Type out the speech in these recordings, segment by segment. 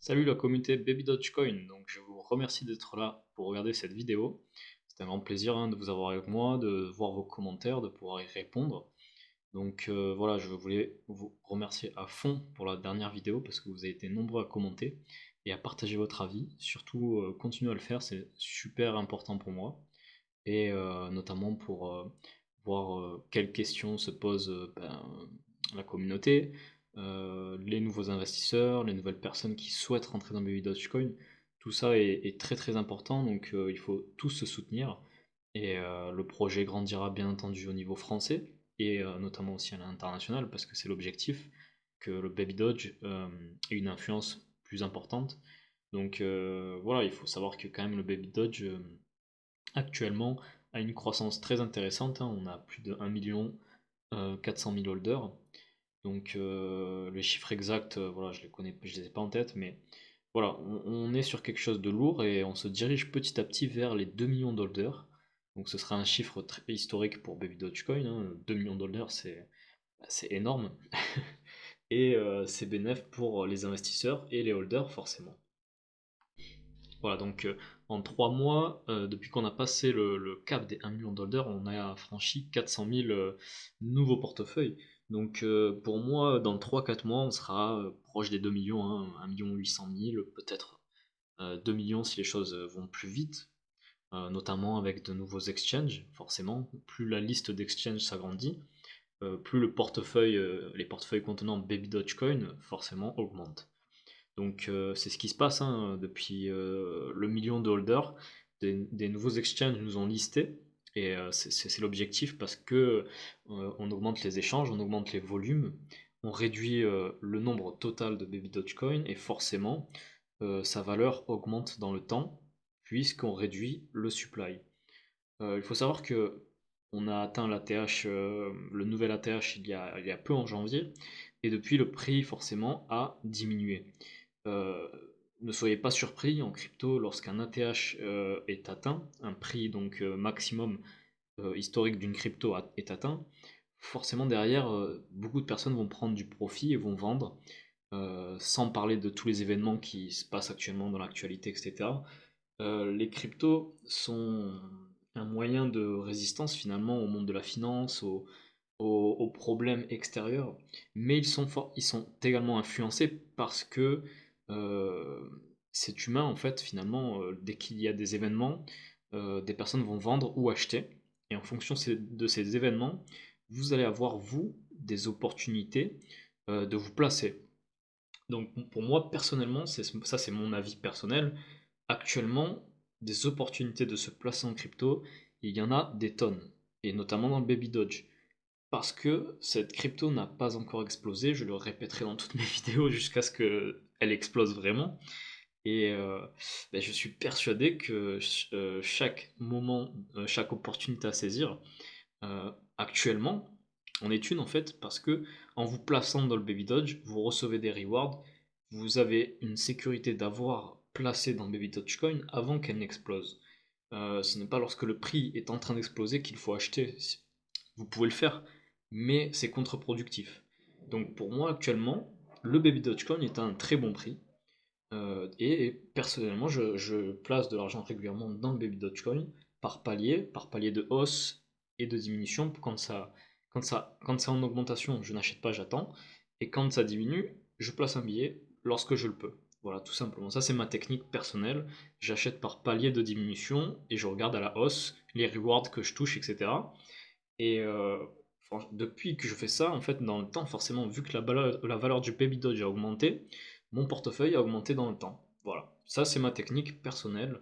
Salut la communauté Baby Dogecoin, donc je vous remercie d'être là pour regarder cette vidéo. C'est un grand plaisir de vous avoir avec moi, de voir vos commentaires, de pouvoir y répondre. Donc voilà, je voulais vous remercier à fond pour la dernière vidéo parce que vous avez été nombreux à commenter et à partager votre avis. Surtout, continuez à le faire, c'est super important pour moi. Et notamment pour voir quelles questions se pose la communauté, les nouveaux investisseurs, les nouvelles personnes qui souhaitent rentrer dans Baby Dogecoin. Tout ça est très très important, donc il faut tous se soutenir. Et le projet grandira bien entendu au niveau français et notamment aussi à l'international parce que c'est l'objectif que le Baby Doge ait une influence plus importante. Donc voilà, il faut savoir que quand même le Baby Doge actuellement a une croissance très intéressante, on a plus de 1 million 400 000 holders. Donc les chiffres exacts, voilà, je les connais, je les ai pas en tête, mais voilà, on est sur quelque chose de lourd et on se dirige petit à petit vers les 2 millions d'holders. Donc ce sera un chiffre très historique pour Baby Dogecoin, 2 millions d'holders, c'est énorme. Et c'est bénéf pour les investisseurs et les holders forcément. Voilà, donc en 3 mois, depuis qu'on a passé le cap des 1 million d'holders, on a franchi 400 000 nouveaux portefeuilles. Donc pour moi, dans 3 4 mois, on sera proche des 2 millions, 1 800 000, peut-être 2 millions si les choses vont plus vite, notamment avec de nouveaux exchanges, forcément. Plus la liste d'exchanges s'agrandit, plus les portefeuilles contenant Baby Dogecoin, forcément, augmentent. Donc c'est ce qui se passe depuis le million de holders. Des nouveaux exchanges nous ont listés. Et c'est l'objectif parce que on augmente les échanges, on augmente les volumes, on réduit le nombre total de Baby Dogecoin et forcément sa valeur augmente dans le temps puisqu'on réduit le supply. Il faut savoir que on a atteint l'ATH, le nouvel ATH il y a peu en janvier et depuis le prix forcément a diminué. Euh, Ne soyez pas surpris en crypto lorsqu'un ATH est atteint, un prix donc maximum historique d'une crypto est atteint, forcément derrière beaucoup de personnes vont prendre du profit et vont vendre, sans parler de tous les événements qui se passent actuellement dans l'actualité, etc. Les cryptos sont un moyen de résistance finalement au monde de la finance, aux problèmes extérieurs, mais ils sont également influencés parce que euh, c'est humain en fait finalement, dès qu'il y a des événements, des personnes vont vendre ou acheter, et en fonction de ces événements, vous allez avoir vous des opportunités de vous placer. Donc pour moi personnellement, ça c'est mon avis personnel, actuellement des opportunités de se placer en crypto, il y en a des tonnes, et notamment dans le Baby Dodge. Parce que cette crypto n'a pas encore explosé, je le répéterai dans toutes mes vidéos jusqu'à ce qu'elle explose vraiment. Et ben, je suis persuadé que chaque moment, chaque opportunité à saisir, actuellement, en est une en fait, parce que en vous plaçant dans le Baby Dodge, vous recevez des rewards, vous avez une sécurité d'avoir placé dans le Baby Dogecoin avant qu'elle n'explose. Ce n'est pas lorsque le prix est en train d'exploser qu'il faut acheter. Vous pouvez le faire, mais c'est contre-productif. Donc pour moi actuellement, le Baby Dogecoin est à un très bon prix. Et personnellement, je place de l'argent régulièrement dans le Baby Dogecoin par palier de hausse et de diminution. Quand c'est en augmentation, je n'achète pas, j'attends. Et quand ça diminue, je place un billet lorsque je le peux. Voilà, tout simplement. Ça, c'est ma technique personnelle. J'achète par palier de diminution et je regarde à la hausse les rewards que je touche, etc. Et depuis que je fais ça, en fait, dans le temps, forcément, vu que la valeur du Baby Dodge a augmenté, mon portefeuille a augmenté dans le temps. Voilà, ça c'est ma technique personnelle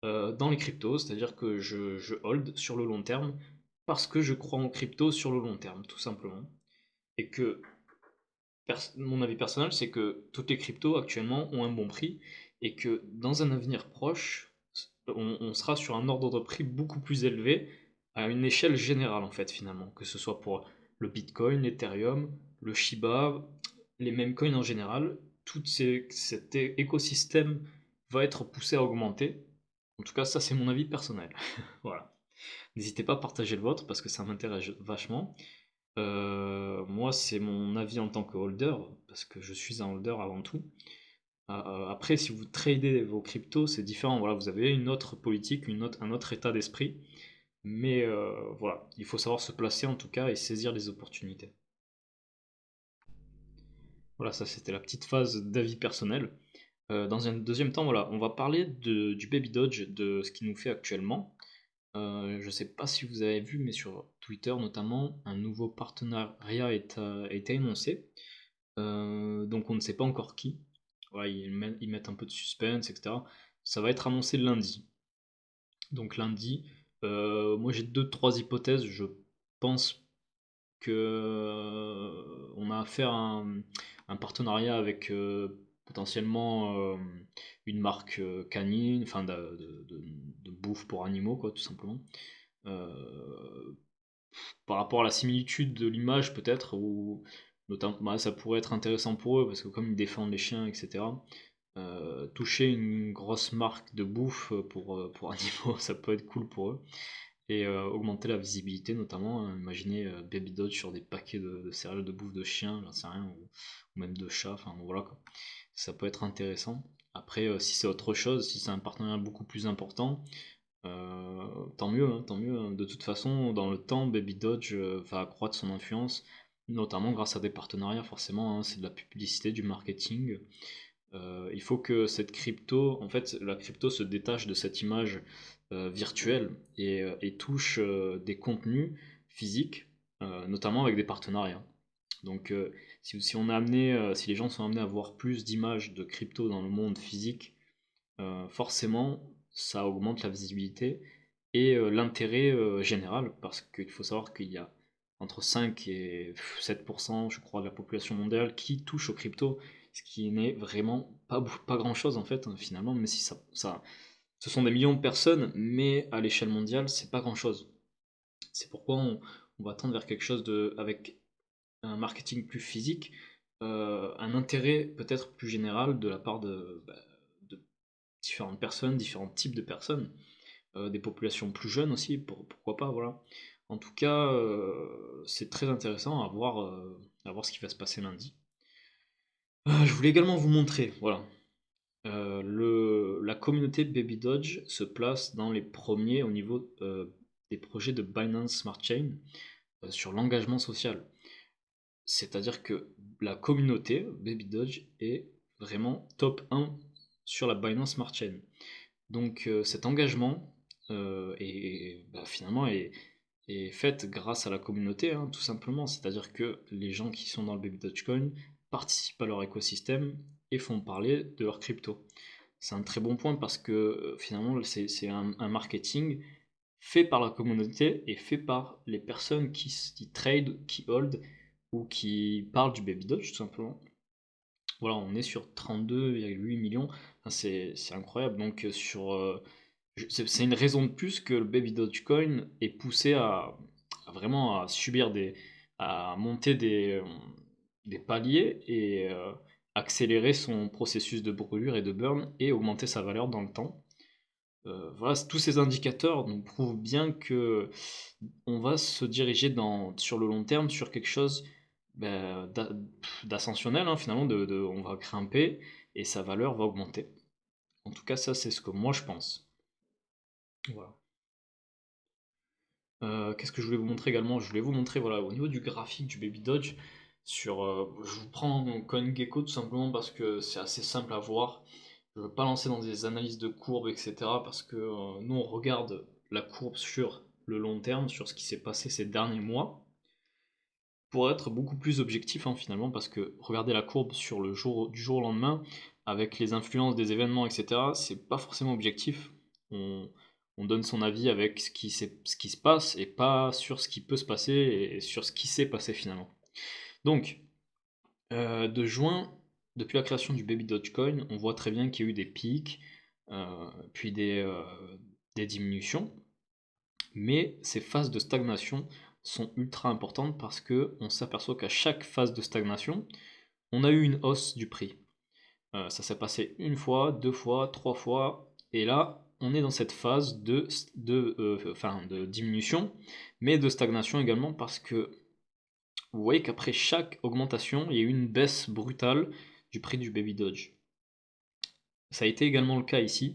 dans les cryptos, c'est-à-dire que je hold sur le long terme parce que je crois en crypto sur le long terme, tout simplement. Et que mon avis personnel, c'est que toutes les cryptos actuellement ont un bon prix et que dans un avenir proche, on sera sur un ordre de prix beaucoup plus élevé à une échelle générale en fait finalement, que ce soit pour le Bitcoin, l'Ethereum, le Shiba, les mêmes coins en général, cet écosystème va être poussé à augmenter. En tout cas, ça c'est mon avis personnel. Voilà. N'hésitez pas à partager le vôtre parce que ça m'intéresse vachement. Moi, c'est mon avis en tant que holder, parce que je suis un holder avant tout. Après, si vous tradez vos cryptos, c'est différent. Voilà, vous avez une autre politique, un autre état d'esprit. Mais voilà, il faut savoir se placer en tout cas et saisir les opportunités. Voilà, ça c'était la petite phase d'avis personnel. Dans un deuxième temps, voilà, on va parler du Baby Dodge, de ce qu'il nous fait actuellement. Je ne sais pas si vous avez vu, mais sur Twitter notamment, un nouveau partenariat a été énoncé. Donc on ne sait pas encore qui. Voilà, ils mettent un peu de suspense, etc. Ça va être annoncé lundi. Donc lundi, moi j'ai deux, trois hypothèses. Je pense que on a affaire à un partenariat avec potentiellement une marque canine, enfin de bouffe pour animaux, quoi, tout simplement. Euh, Par rapport à la similitude de l'image, peut-être, ou notamment, bah, ça pourrait être intéressant pour eux, parce que comme ils défendent les chiens, etc., toucher une grosse marque de bouffe pour animaux, ça peut être cool pour eux et augmenter la visibilité notamment. Imaginez Baby Dodge sur des paquets de céréales de bouffe de chien, j'en sais rien, ou même de chat, enfin voilà quoi. Ça peut être intéressant. Après, si c'est autre chose, si c'est un partenariat beaucoup plus important, tant mieux, hein, tant mieux, hein. De toute façon, dans le temps, Baby Dodge va accroître son influence, notamment grâce à des partenariats, forcément, hein, c'est de la publicité, du marketing. Il faut que cette crypto, en fait, la crypto se détache de cette image virtuelle et touche des contenus physiques, notamment avec des partenariats. Donc, si on est amené, si les gens sont amenés à voir plus d'images de crypto dans le monde physique, forcément, ça augmente la visibilité et l'intérêt général, parce qu'il faut savoir qu'il y a entre 5 et 7%, je crois, de la population mondiale qui touche aux cryptos, ce qui n'est vraiment pas grand-chose en fait, hein, finalement, même si ce sont des millions de personnes, mais à l'échelle mondiale, c'est pas grand-chose. C'est pourquoi on va tendre vers quelque chose avec un marketing plus physique, un intérêt peut-être plus général de la part de différentes personnes, différents types de personnes, des populations plus jeunes aussi, pourquoi pas, voilà. En tout cas, c'est très intéressant à voir ce qui va se passer lundi. Je voulais également vous montrer, voilà, la communauté Baby Dodge se place dans les premiers au niveau des projets de Binance Smart Chain sur l'engagement social. C'est-à-dire que la communauté Baby Dodge est vraiment top 1 sur la Binance Smart Chain. Donc cet engagement finalement est fait grâce à la communauté, hein, tout simplement. C'est-à-dire que les gens qui sont dans le Baby Dogecoin participent à leur écosystème et font parler de leur crypto. C'est un très bon point parce que finalement c'est un marketing fait par la communauté et fait par les personnes qui trade, qui hold ou qui parlent du Baby Doge tout simplement. Voilà, on est sur 32,8 millions. Enfin, c'est incroyable. Donc c'est une raison de plus que le Baby Dogecoin est poussé vraiment à subir à monter des paliers et accélérer son processus de brûlure et de burn et augmenter sa valeur dans le temps. Voilà, tous ces indicateurs nous prouvent bien que on va se diriger sur le long terme sur quelque chose d'ascensionnel, hein, finalement, on va grimper et sa valeur va augmenter. En tout cas, ça, c'est ce que moi je pense. Voilà. Qu'est-ce que je voulais vous montrer également? Je voulais vous montrer, voilà, au niveau du graphique du Baby Dodge, je vous prends CoinGecko tout simplement parce que c'est assez simple à voir. Je ne veux pas lancer dans des analyses de courbes, etc. parce que nous, on regarde la courbe sur le long terme, sur ce qui s'est passé ces derniers mois, pour être beaucoup plus objectif, hein, finalement, parce que regarder la courbe sur du jour au lendemain, avec les influences des événements, etc., c'est pas forcément objectif. On, on donne son avis avec ce qui se passe et pas sur ce qui peut se passer et sur ce qui s'est passé finalement. Donc, de juin, depuis la création du Baby Dogecoin, on voit très bien qu'il y a eu des pics, puis des diminutions, mais ces phases de stagnation sont ultra importantes parce que on s'aperçoit qu'à chaque phase de stagnation, on a eu une hausse du prix. Ça s'est passé une fois, deux fois, trois fois, et là, on est dans cette phase de diminution, mais de stagnation également parce que vous voyez qu'après chaque augmentation, il y a eu une baisse brutale du prix du Baby Dodge. Ça a été également le cas ici,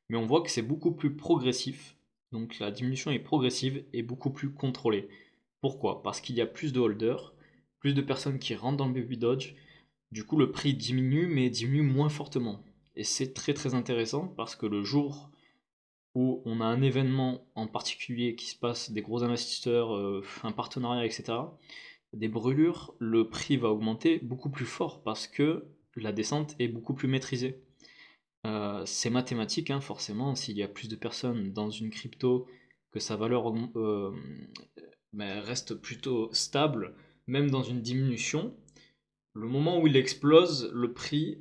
mais on voit que c'est beaucoup plus progressif. Donc la diminution est progressive et beaucoup plus contrôlée. Pourquoi? Parce qu'il y a plus de holders, plus de personnes qui rentrent dans le baby dodge. Du coup, le prix diminue, mais diminue moins fortement. Et c'est très très intéressant parce que le jour où on a un événement en particulier qui se passe, des gros investisseurs, un partenariat, etc., des brûlures, le prix va augmenter beaucoup plus fort parce que la descente est beaucoup plus maîtrisée. C'est mathématique, hein, forcément, s'il y a plus de personnes dans une crypto, que sa valeur mais reste plutôt stable, même dans une diminution, le moment où il explose, le prix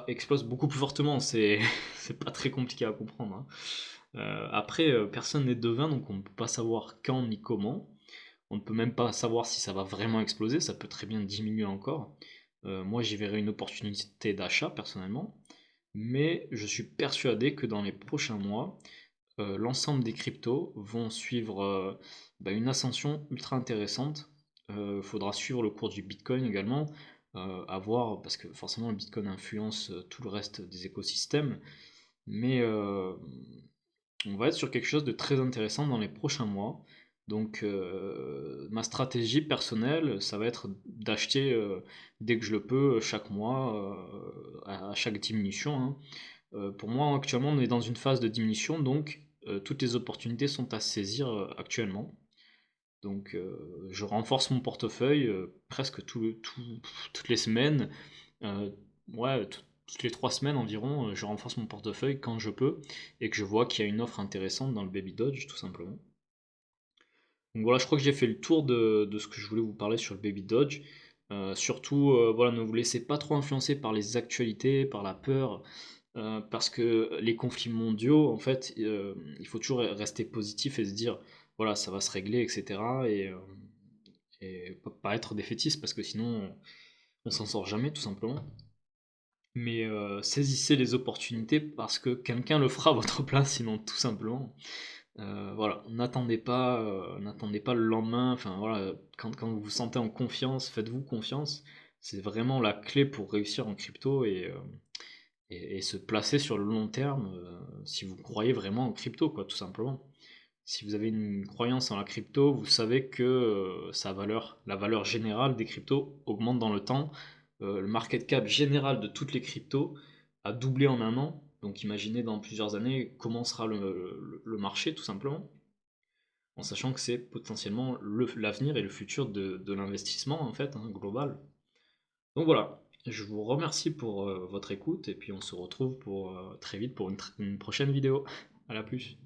explose beaucoup plus fortement. C'est c'est pas très compliqué à comprendre, hein. Après, personne n'est devin, donc on ne peut pas savoir quand ni comment. On ne peut même pas savoir si ça va vraiment exploser, ça peut très bien diminuer encore. Moi, j'y verrais une opportunité d'achat personnellement, mais je suis persuadé que dans les prochains mois, l'ensemble des cryptos vont suivre une ascension ultra intéressante. Il faudra suivre le cours du Bitcoin également, à voir, parce que forcément le Bitcoin influence tout le reste des écosystèmes, mais on va être sur quelque chose de très intéressant dans les prochains mois. Donc ma stratégie personnelle, ça va être d'acheter dès que je le peux chaque mois, à chaque diminution, hein. Pour moi, actuellement, on est dans une phase de diminution, donc toutes les opportunités sont à saisir actuellement. Donc je renforce mon portefeuille presque toutes les semaines. Euh, ouais, toutes les 3 semaines environ, je renforce mon portefeuille quand je peux et que je vois qu'il y a une offre intéressante dans le Baby Dodge, tout simplement. Donc voilà, je crois que j'ai fait le tour de ce que je voulais vous parler sur le Baby Dodge. Surtout, voilà, ne vous laissez pas trop influencer par les actualités, par la peur, parce que les conflits mondiaux, en fait, il faut toujours rester positif et se dire, voilà, ça va se régler, etc. Et pas être défaitiste, parce que sinon, on s'en sort jamais, tout simplement. Mais saisissez les opportunités parce que quelqu'un le fera à votre place, sinon, tout simplement. Voilà, n'attendez pas le lendemain. Enfin voilà, quand vous vous sentez en confiance, faites-vous confiance. C'est vraiment la clé pour réussir en crypto et se placer sur le long terme si vous croyez vraiment en crypto, quoi, tout simplement. Si vous avez une croyance en la crypto, vous savez que la valeur générale des cryptos augmente dans le temps. Le market cap général de toutes les cryptos a doublé en un an. Donc imaginez dans plusieurs années comment sera le marché, tout simplement, en sachant que c'est potentiellement l'avenir et le futur de l'investissement, en fait, hein, global. Donc voilà, je vous remercie pour votre écoute et puis on se retrouve pour très vite pour une prochaine vidéo. À la plus.